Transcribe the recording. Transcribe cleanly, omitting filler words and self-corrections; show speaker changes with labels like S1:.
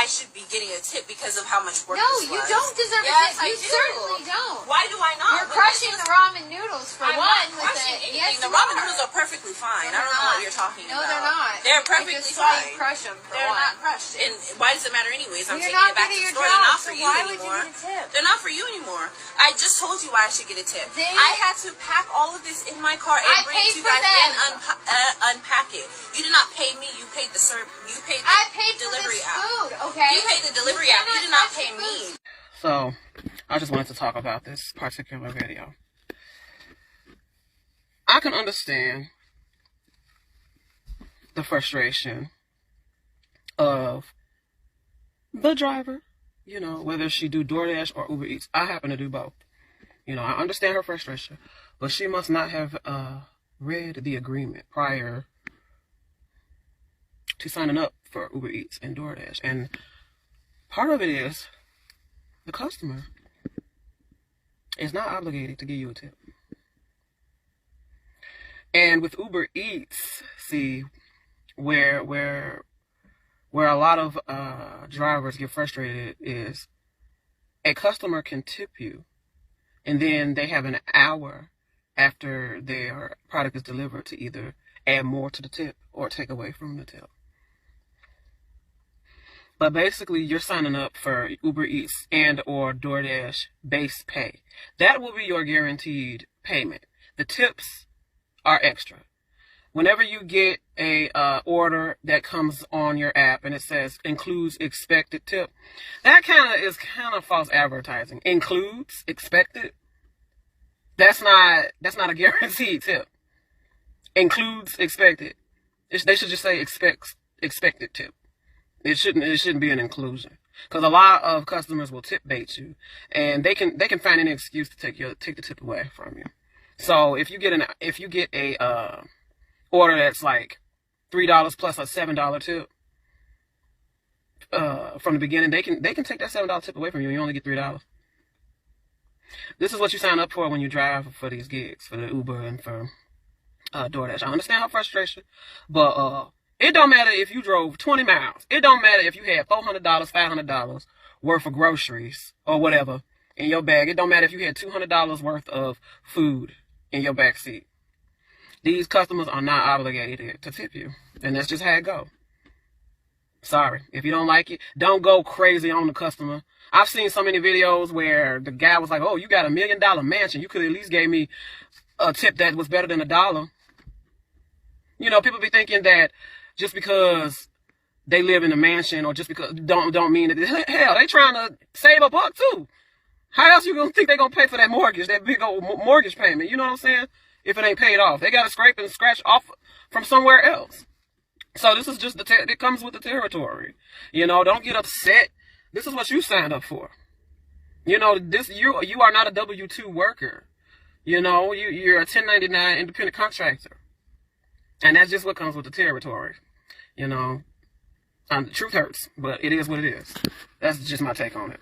S1: I should be getting a tip because of how much work
S2: No,
S1: this
S2: you
S1: was.
S2: don't deserve
S1: Yes,
S2: a tip. You certainly don't.
S1: Why do I not?
S2: You're crushing the ramen noodles for
S1: I'm
S2: one.
S1: not
S2: With
S1: crushing
S2: it.
S1: anything.
S2: Yes,
S1: The
S2: you
S1: ramen
S2: are.
S1: noodles are perfectly fine.
S2: No,
S1: I don't know what you're talking
S2: no,
S1: about.
S2: they're not.
S1: They're perfectly
S2: I just
S1: fine.
S2: crush them for
S1: They're
S2: one.
S1: not crushed. And why does it matter anyways? I'm
S2: You're
S1: taking
S2: not
S1: it back to
S2: good
S1: the
S2: at
S1: store.
S2: your
S1: They're
S2: job,
S1: not for
S2: so
S1: you
S2: why would you
S1: anymore.
S2: get a tip?
S1: They're not for you anymore. I just told you why I should get a tip.
S2: They-
S1: I had to pack all of this in my car and
S2: I
S1: bring it to
S2: paid
S1: you guys
S2: for
S1: and unpack it. You did not pay me. You paid the You paid the
S2: I paid for
S1: delivery
S2: this
S1: app.
S2: food, okay?
S1: You paid the delivery app. You did not pay me.
S3: So, I just wanted to talk about this particular video. I can understand the frustration of the driver, you know, whether she do DoorDash or Uber Eats. I happen to do both. You know, I understand her frustration, but she must not have read the agreement prior to signing up for Uber Eats and DoorDash. And part of it is the customer is not obligated to give you a tip. And with Uber Eats, see, where a lot of drivers get frustrated is a customer can tip you, and then they have an hour after their product is delivered to either add more to the tip or take away from the tip. But basically, you're signing up for Uber Eats and or DoorDash base pay. That will be your guaranteed payment. The tips are extra. Whenever you get a order that comes on your app and it says includes expected tip, that is kind of false advertising. Includes expected. That's not a guaranteed tip. Includes expected. They should just say expected tip. It shouldn't be an inclusion, because a lot of customers will tip bait you, and they can find any excuse to take the tip away from you. So if you get a order that's like $3 plus a $7 tip from the beginning, they can take that $7 tip away from you, and you only get $3. This is what you sign up for when you drive for these gigs, for the Uber and for DoorDash. I understand her frustration, but it don't matter if you drove 20 miles. It don't matter if you had $400, $500 worth of groceries or whatever in your bag. It don't matter if you had $200 worth of food in your back seat. These customers are not obligated to tip you, and that's just how it go. Sorry. If you don't like it, don't go crazy on the customer. I've seen so many videos where the guy was like, oh, you got $1 million mansion. You could at least gave me a tip that was better than $1. You know, people be thinking that just because they live in a mansion or just because don't mean that, hell, they trying to save a buck too. How else you gonna think they gonna pay for that mortgage, that big old mortgage payment? You know what I'm saying? If it ain't paid off, they gotta scrape and scratch off from somewhere else. So this is just it comes with the territory. You know, don't get upset. This is what you signed up for. You know, you are not a W-2 worker. You know, you're a 1099 independent contractor. And that's just what comes with the territory. You know, the truth hurts, but it is what it is. That's just my take on it.